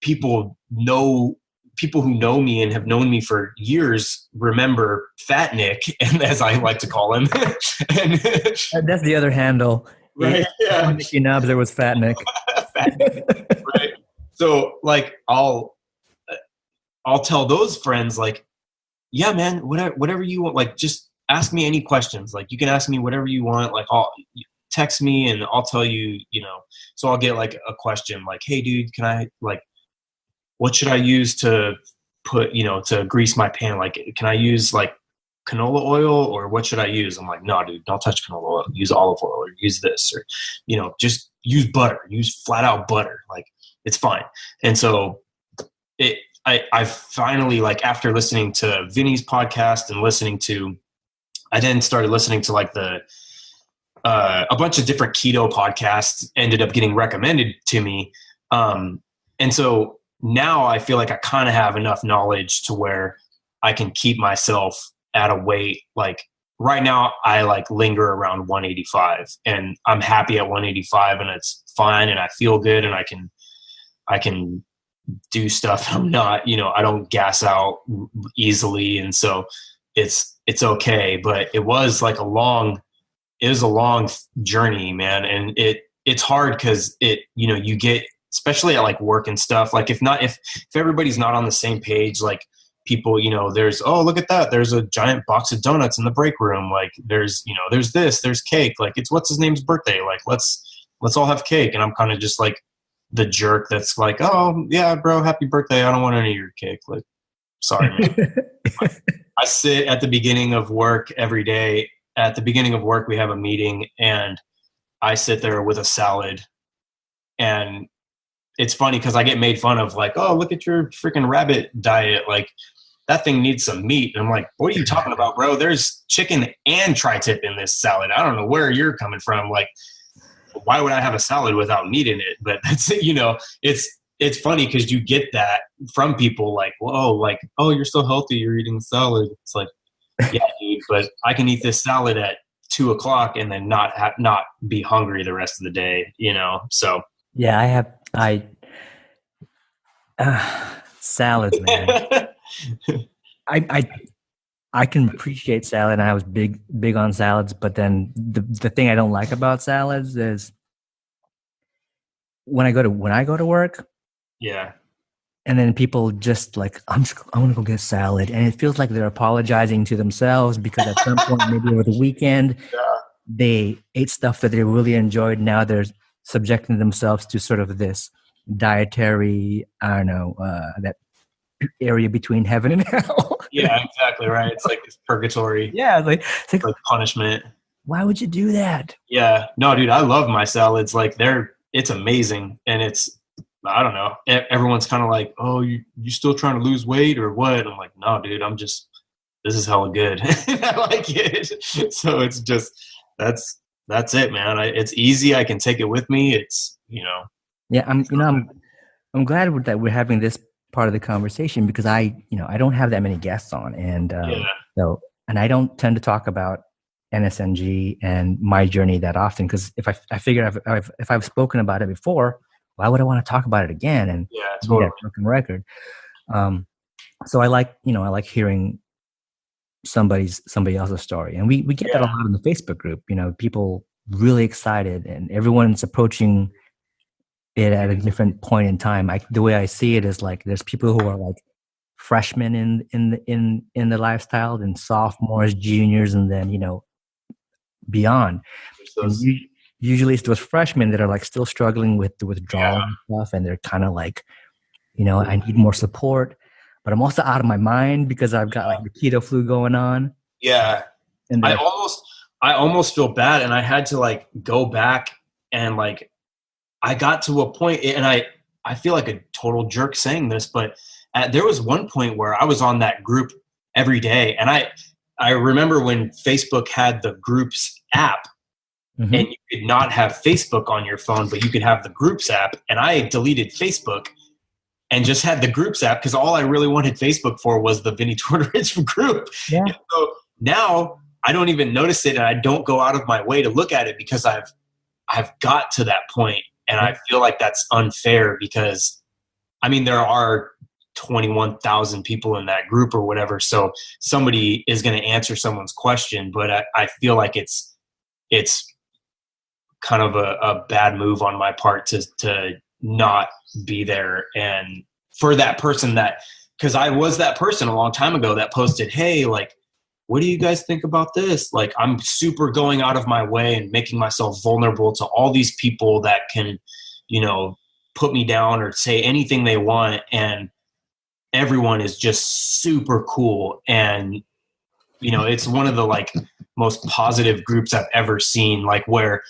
people who know me and have known me for years remember Fat Nick, and as I like to call him. And that's the other handle. Right. Yeah. Nicky Knobs, there was Fat Nick. Fat Nick. Right. So like I'll tell those friends, like, yeah, man, whatever you want, like, just ask me any questions. Like, you can ask me whatever you want. Like, I'll text me and I'll tell you, so I'll get like a question like, hey dude, can I, like, what should I use to put, to grease my pan? Like, can I use like canola oil, or what should I use? I'm like, no, dude, don't touch canola oil. Use olive oil, or use this, or, just use butter. Use flat out butter. Like, it's fine. And so I finally, like, after listening to Vinny's podcast and I then started listening to like a bunch of different keto podcasts ended up getting recommended to me. And so now I feel like I kind of have enough knowledge to where I can keep myself at a weight. Like right now I like linger around 185, and I'm happy at 185, and it's fine, and I feel good, and I can do stuff. I'm not, I don't gas out easily. And so it's okay. But it was like a long journey, man. And it's hard, cause you get, especially at like work and stuff. Like if everybody's not on the same page, like people, there's, oh, look at that. There's a giant box of donuts in the break room. Like there's cake. Like it's what's his name's birthday. Like let's all have cake. And I'm kind of just like the jerk that's like, oh yeah, bro, happy birthday. I don't want any of your cake. Like, sorry, man. I sit at the beginning of work every day. At the beginning of work, we have a meeting, and I sit there with a salad. And it's funny because I get made fun of, like, oh, look at your freaking rabbit diet. Like, that thing needs some meat. And I'm like, what are you talking about, bro? There's chicken and tri-tip in this salad. I don't know where you're coming from. Like, why would I have a salad without meat in it? But that's, it's funny because you get that from people like, whoa, like, oh, you're so healthy, you're eating salad. It's like, yeah, dude, but I can eat this salad at 2:00 and then not be hungry the rest of the day, So yeah, salads, man. I can appreciate salad, and I was big on salads, but then the thing I don't like about salads is when I go to work. Yeah. then people just like, I'm going to go get salad. And it feels like they're apologizing to themselves because at some point, maybe over the weekend, they ate stuff that they really enjoyed. Now they're subjecting themselves to sort of this dietary, I don't know, that area between heaven and hell. Yeah, exactly right. It's like this purgatory. Yeah, it's like punishment. Why would you do that? Yeah, no, dude, I love my salads. Like it's amazing, and I don't know. Everyone's kind of like, oh, you still trying to lose weight or what? I'm like, no, dude, this is hella good. I like it. So it's just that's it, man. It's easy. I can take it with me. It's Yeah, I'm glad that we're having this part of the conversation because I don't have that many guests on, and I don't tend to talk about NSNG and my journey that often because if I figure if I've spoken about it before, why would I want to talk about it again and totally. That broken record? So I like hearing somebody else's story, and we get that a lot in the Facebook group. People really excited, and everyone's approaching it at a different point in time. The way I see it is like there's people who are like freshmen in the lifestyle, then sophomores, juniors, and then beyond. And usually it's those freshmen that are like still struggling with the withdrawal and stuff, and they're kind of like, I need more support, but I'm also out of my mind because I've got like the keto flu going on. Yeah, and I almost feel bad, and I had to like go back and like I got to a point, and I feel like a total jerk saying this, but there was one point where I was on that group every day, and I remember when Facebook had the groups app, and you could not have Facebook on your phone, but you could have the groups app, and I deleted Facebook and just had the groups app because all I really wanted Facebook for was the Vinny Tortorich group. Yeah. And so now I don't even notice it, and I don't go out of my way to look at it because I've got to that point. And I feel like that's unfair because, there are 21,000 people in that group or whatever. So somebody is going to answer someone's question, but I feel like it's kind of a bad move on my part to not be there. And for that person because I was that person a long time ago that posted, hey, like, what do you guys think about this? Like, I'm super going out of my way and making myself vulnerable to all these people that can, put me down or say anything they want. And everyone is just super cool. And, it's one of the like most positive groups I've ever seen, like where,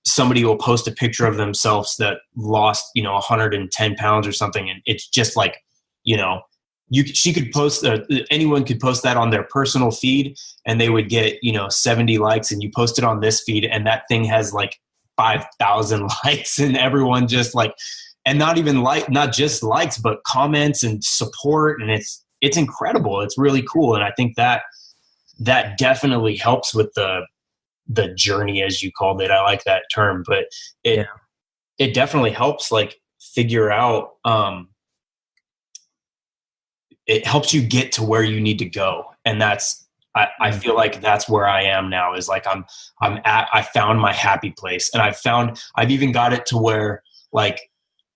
somebody will post a picture of themselves that lost, 110 pounds or something. And it's just like, she could post anyone could post that on their personal feed and they would get 70 likes, and you post it on this feed and that thing has like 5,000 likes, and everyone just like, and not just likes but comments and support, and it's incredible. It's really cool. And I think that definitely helps with the journey, as you called it. I like that term, but it definitely helps like figure out it helps you get to where you need to go. And I feel like that's where I am now, is like I found my happy place, and I've even got it to where like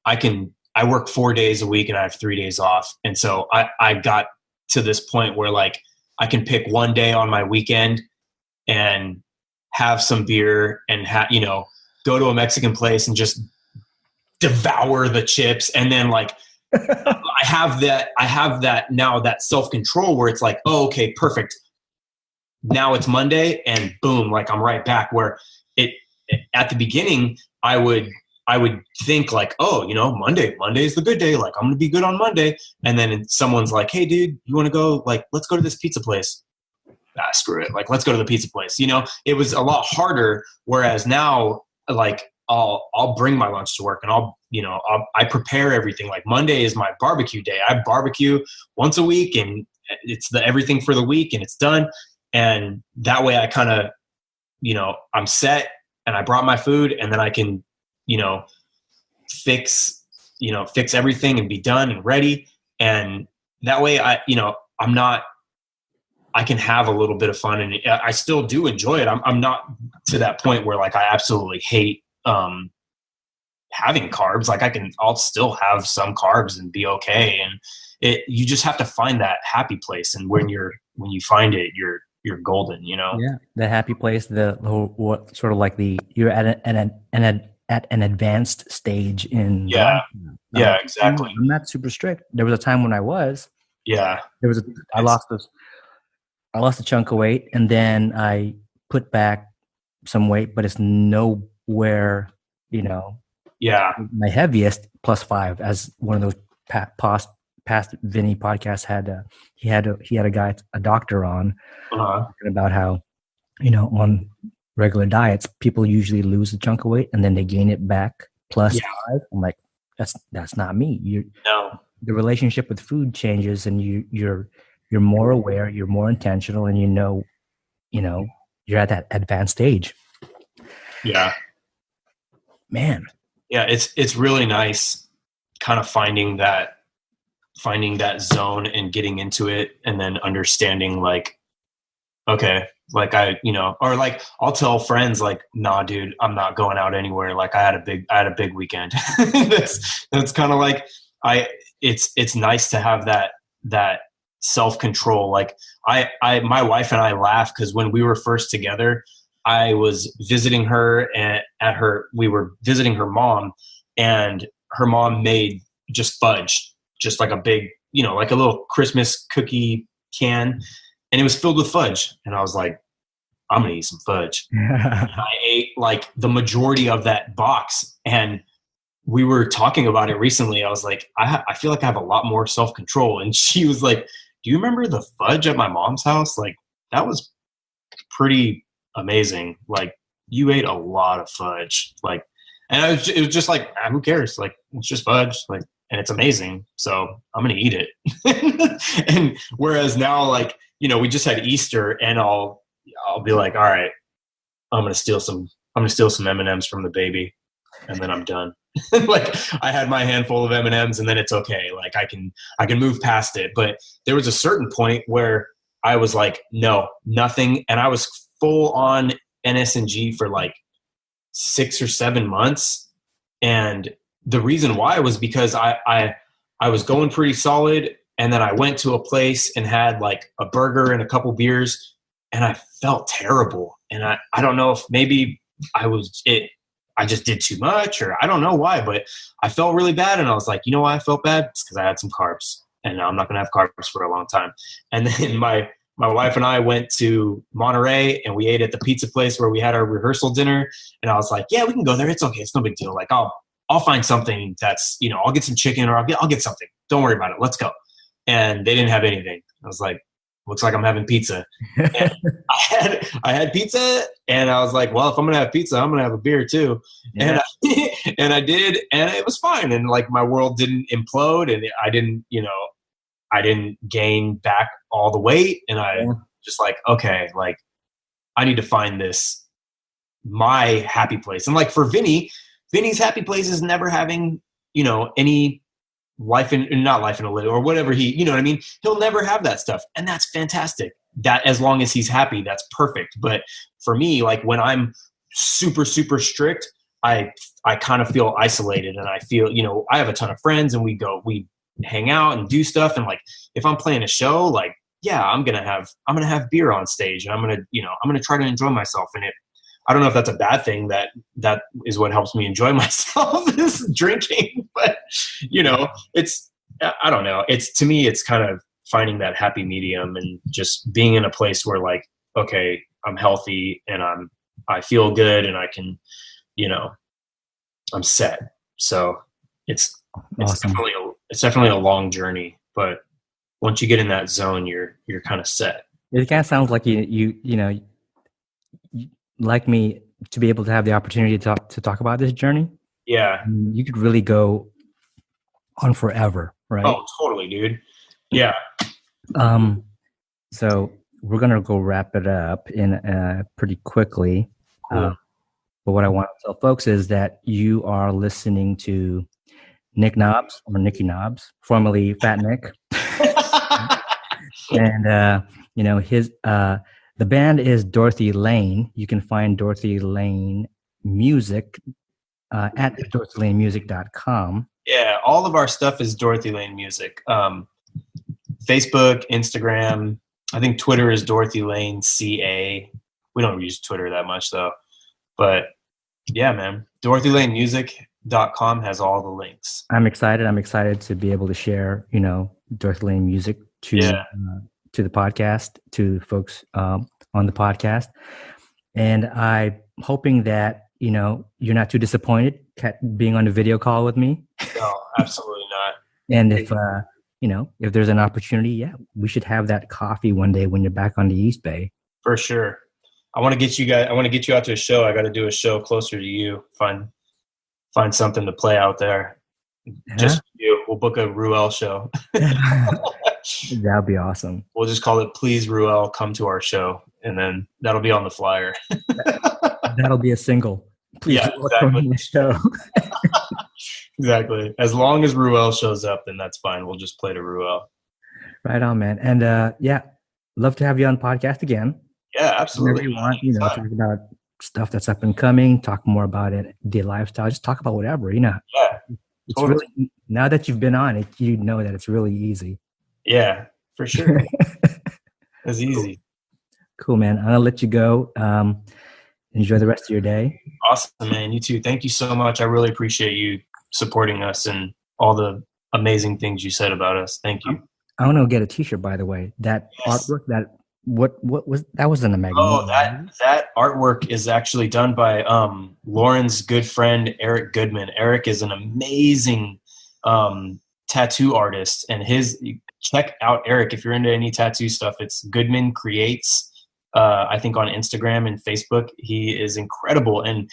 I work 4 days a week and I have 3 days off. And so I got to this point where like I can pick one day on my weekend and have some beer and go to a Mexican place and just devour the chips. And then like, I have that now, that self-control where it's like, oh, okay, perfect. Now it's Monday and boom, like I'm right back where at the beginning I would think like, oh, Monday is the good day. Like I'm going to be good on Monday. And then someone's like, hey dude, you want to go, like, let's go to this pizza place. Screw it. Like, let's go to the pizza place. It was a lot harder. Whereas now, like I'll bring my lunch to work and I prepare everything. Like Monday is my barbecue day. I barbecue once a week and it's everything for the week and it's done. And that way I kind of, I'm set and I brought my food, and then I can, fix everything and be done and ready. And that way I can have a little bit of fun, and I still do enjoy it. I'm not to that point where like I absolutely hate having carbs. Like I'll still have some carbs and be okay. And you just have to find that happy place. And when you find it, you're golden, you know? Yeah. The happy place, what sort of like you're at an advanced stage in Yeah. life. Yeah, exactly. I'm not super strict. There was a time when I was. Yeah. I lost a chunk of weight, and then I put back some weight, but it's nowhere, you know. Yeah. My heaviest +5, as one of those past Vinny podcasts had. He had a doctor on talking about how, you know, on regular diets, people usually lose a chunk of weight and then they gain it back +5. I'm like, that's not me. The relationship with food changes, and you're more aware, you're more intentional, and you know, you're at that advanced stage. Yeah. Man. Yeah, it's really nice kind of finding that zone and getting into it, and then understanding like, okay, like or like I'll tell friends like, nah, dude, I'm not going out anywhere. Like I had a big weekend. that's kind of like it's nice to have that self-control. Like my wife and I laugh because when we were first together, I was visiting her we were visiting her mom, and her mom made just fudge, just like a big, like a little Christmas cookie can. And it was filled with fudge. And I was like, I'm going to eat some fudge. I ate like the majority of that box. And we were talking about it recently. I was like, I feel like I have a lot more self-control. And she was like, do you remember the fudge at my mom's house? Like that was pretty amazing. Like you ate a lot of fudge. Like, and it was just like, who cares? Like, it's just fudge. Like, and it's amazing. So I'm going to eat it. And whereas now, like, we just had Easter, and I'll be like, all right, I'm going to steal some M&Ms from the baby, and then I'm done. Like I had my handful of M&Ms, and then it's okay. Like I can move past it. But there was a certain point where I was like, no, nothing. And I was full on NSNG for like 6 or 7 months. And the reason why was because I was going pretty solid. And then I went to a place and had like a burger and a couple beers, and I felt terrible. And I don't know if maybe I just did too much, or I don't know why, but I felt really bad. And I was like, you know why I felt bad? It's because I had some carbs, and I'm not going to have carbs for a long time. And then my wife and I went to Monterey, and we ate at the pizza place where we had our rehearsal dinner. And I was like, yeah, we can go there. It's okay. It's no big deal. Like I'll find something that's, I'll get some chicken, or I'll get something. Don't worry about it. Let's go. And they didn't have anything. I was like, looks like I'm having pizza. And I had pizza, and I was like, well, if I'm going to have pizza, I'm going to have a beer too. Yeah. And I did, and it was fine. And like my world didn't implode, and I didn't gain back all the weight. And I just like, okay, like I need to find my happy place. And like for Vinny's happy place is never having, any not life in a little, or whatever you know what I mean? He'll never have that stuff. And that's fantastic. That as long as he's happy, that's perfect. But for me, like when I'm super, super strict, I kind of feel isolated, and I feel, I have a ton of friends, and we hang out and do stuff. And like, if I'm playing a show, like, yeah, I'm going to have beer on stage, and I'm going to try to enjoy myself. And I don't know if that's a bad thing. That is what helps me enjoy myself is drinking. But, I don't know. To me, it's kind of finding that happy medium, and just being in a place where like, okay, I'm healthy, and I feel good, and I can, I'm set. So it's awesome. definitely a long journey, but once you get in that zone, you're kind of set. It kind of sounds like you like me to be able to have the opportunity to talk about this journey. Yeah. You could really go on forever, right? Oh, totally, dude. Yeah. So we're going to go wrap it up in pretty quickly. Cool. But what I want to tell folks is that you are listening to Nick Knobs, or Nicky Knobs, formerly Fat Nick. And, the band is Dorothy Lane. You can find Dorothy Lane music at DorothyLaneMusic.com. Yeah, all of our stuff is Dorothy Lane Music. Facebook, Instagram. I think Twitter is Dorothy Lane CA. We don't use Twitter that much though. But yeah, man, DorothyLaneMusic.com has all the links. I'm excited to be able to share, Dorothy Lane Music to the podcast, to folks on the podcast. And I'm hoping that, you're not too disappointed being on a video call with me. No, absolutely not. And if there's an opportunity, we should have that coffee one day when you're back on the East Bay. For sure. I want to get you out to a show. I got to do a show closer to you. Find something to play out there. Yeah. Just you. We'll book a Ruel show. That'd be awesome. We'll just call it "Please Ruel, Come to Our Show," and then that'll be on the flyer. That'll be a single. Please exactly. Come to the show. Exactly. As long as Ruel shows up, then that's fine. We'll just play to Ruel. Right on, man. And love to have you on the podcast again. Yeah, absolutely. Whenever you want, talk about stuff that's up and coming, talk more about it, the lifestyle, just talk about whatever, Yeah. It's totally. Really, now that you've been on it, you know that it's really easy. Yeah, for sure. It's easy. Cool, man. I'm going to let you go. Enjoy the rest of your day. Awesome, man. You too. Thank you so much. I really appreciate you supporting us and all the amazing things you said about us. Thank you. I want to get a t-shirt, by the way. That artwork, what was that? Was in the magazine. Oh, that artwork is actually done by Lauren's good friend Eric Goodman. Eric is an amazing tattoo artist, and check out Eric if you're into any tattoo stuff. It's Goodman Creates. I think on Instagram and Facebook, he is incredible. And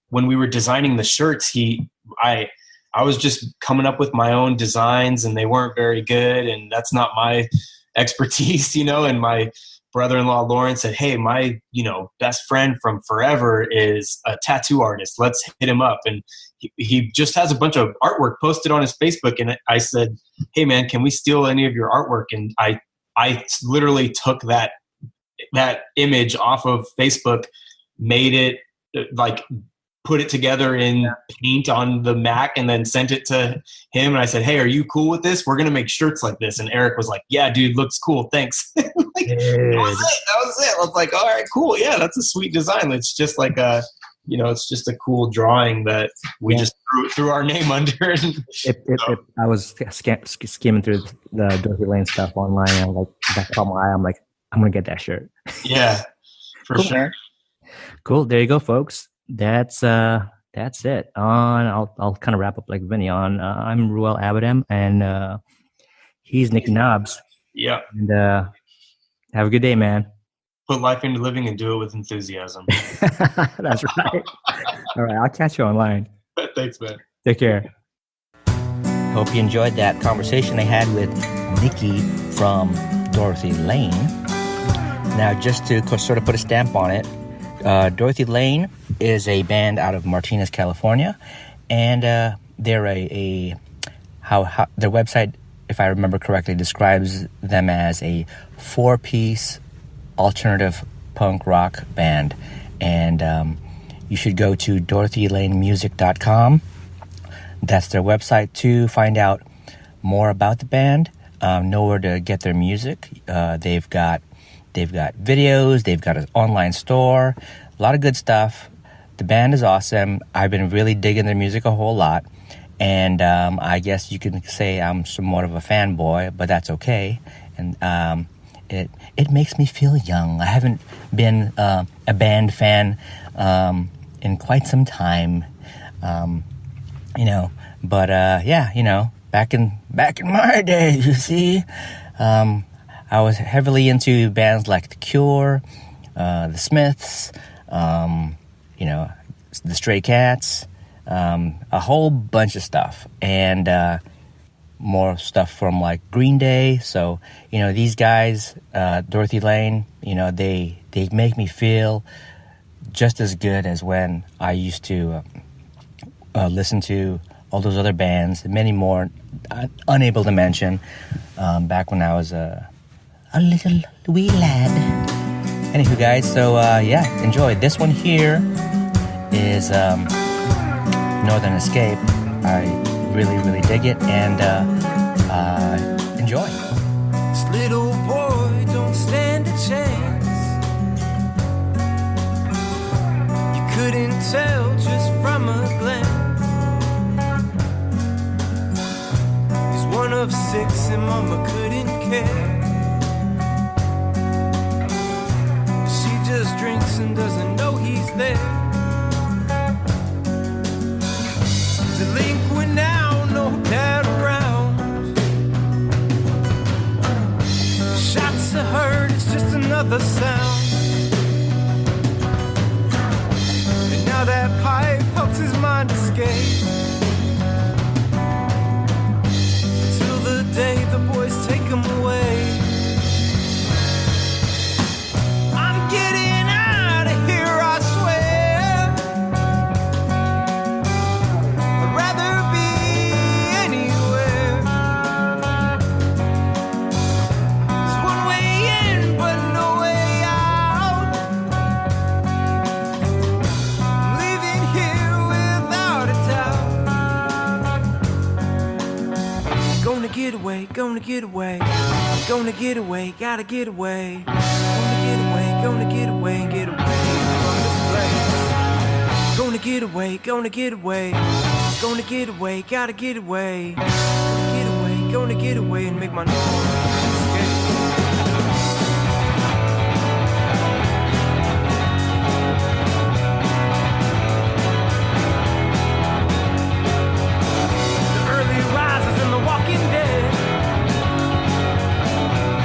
when we were designing the shirts, I was just coming up with my own designs, and they weren't very good, and that's not my expertise, And my brother-in-law Lauren said, "Hey, my best friend from forever is a tattoo artist. Let's hit him up." And he just has a bunch of artwork posted on his Facebook, and I said, "Hey, man, can we steal any of your artwork?" And I literally took that image off of Facebook, made it put it together in paint on the Mac, and then sent it to him. And I said, "Hey, are you cool with this? We're going to make shirts like this." And Eric was like, "Yeah, dude, looks cool. Thanks." That was it. I was like, "All right, cool. Yeah, that's a sweet design." It's just like it's just a cool drawing that we just threw our name under. I was skimming through the Dorothy Lane stuff online, and that caught my eye. I'm like, I'm going to get that shirt. Yeah, for sure. Cool. There you go, folks. That's it. I'll kind of wrap up like Vinny on. I'm Ruel Abadem, and he's Nicky Knobs. Yeah. And have a good day, man. Put life into living and do it with enthusiasm. That's right. All right. I'll catch you online. Thanks, man. Take care. Hope you enjoyed that conversation I had with Nicky from Dorothy Lane. Now, just to sort of put a stamp on it, Dorothy Lane is a band out of Martinez, California, and they're how their website, if I remember correctly, describes them as a 4-piece alternative punk rock band. And you should go to DorothyLaneMusic.com. That's their website to find out more about the band, know where to get their music. They've got videos, they've got an online store, a lot of good stuff. The band is awesome. I've been really digging their music a whole lot, and I guess you can say I'm somewhat of a fanboy, but that's okay. And it makes me feel young. I haven't been a band fan in quite some time, But back in my days, you see, I was heavily into bands like The Cure, The Smiths, The Stray Cats, a whole bunch of stuff, and more stuff from like Green Day. So, these guys, Dorothy Lane, they make me feel just as good as when I used to listen to all those other bands, many more, unable to mention, back when I was a little wee lad. Anywho, guys, so enjoy. This one here is Northern Escape. I really, really dig it, and enjoy. This little boy don't stand a chance. You couldn't tell just from a glance. He's one of 6 and mama couldn't care. She just drinks and doesn't know he's there. Delinquent now, no doubt around. Shots are heard, it's just another sound. And now that pipe helps his mind escape. Till the day the boys take him away. I'm getting out of here, I swear. I'd rather be anywhere. There's one way in, but no way out. I'm leaving here without a doubt. Gonna get away, gonna get away. Gonna get away, gotta get away. Gonna get away and get away from this place. Gonna get away, gonna get away. Gonna get away, gotta get away. Gonna get away and make my noise escape. The early risers and the walking dead.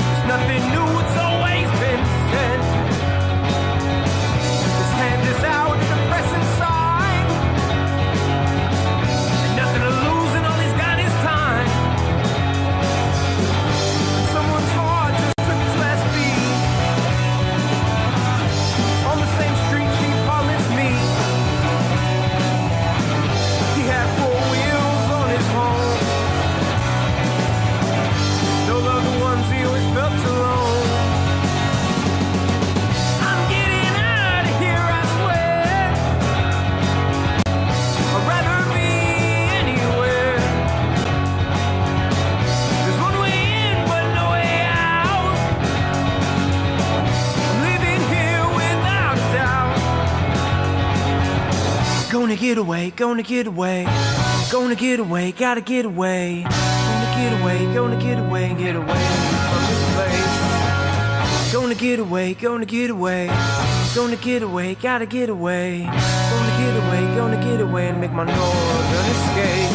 There's nothing new, it's always been said. His hand is out, a depressing sign. And nothing to lose and all he's got is time. Someone's heart just took its last beat. On the same street she follows me. He had 4 wheels on his home. No loved ones, he always felt alone. I'm getting out of here, I swear. I'd rather be anywhere. There's one way in, but no way out. I'm living here without a doubt. Gonna get away, gonna get away. Gonna get away, gotta get away. Gonna get away and get away from this place. Gonna get away, gonna get away. Gonna get away, gotta get away. Gonna get away and make my northern escape.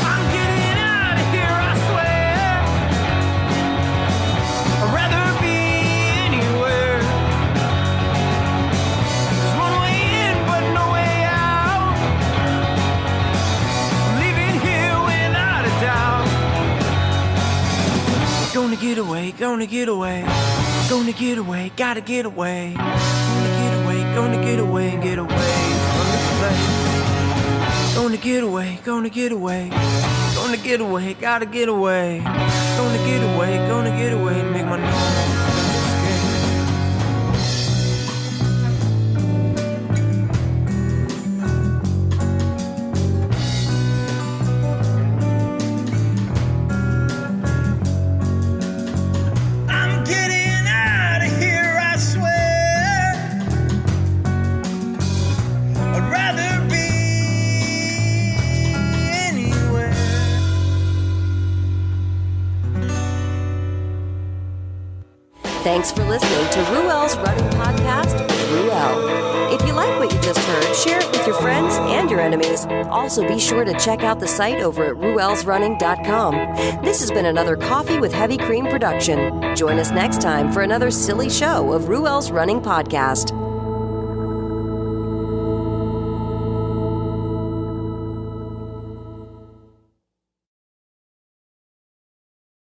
I'm getting out of here, I swear. I'd rather be anywhere. There's one way in, but no way out. I'm leaving here without a doubt. Gonna get away, gonna get away. Gonna get away, gotta get away. Gonna get away and get away from this place. Gonna get away, gonna get away. Gonna get away, gotta get away. Gonna get away and make my noise escape. I'm getting out of here, I swear. I'd rather be anywhere. Thanks for listening to Ruel's Running Podcast with Ruel. If you like what you just heard, share it with your friends and your enemies. Also, be sure to check out the site over at ruelsrunning.com. This has been another Coffee with Heavy Cream production. Join us next time for another silly show of Ruel's Running Podcast.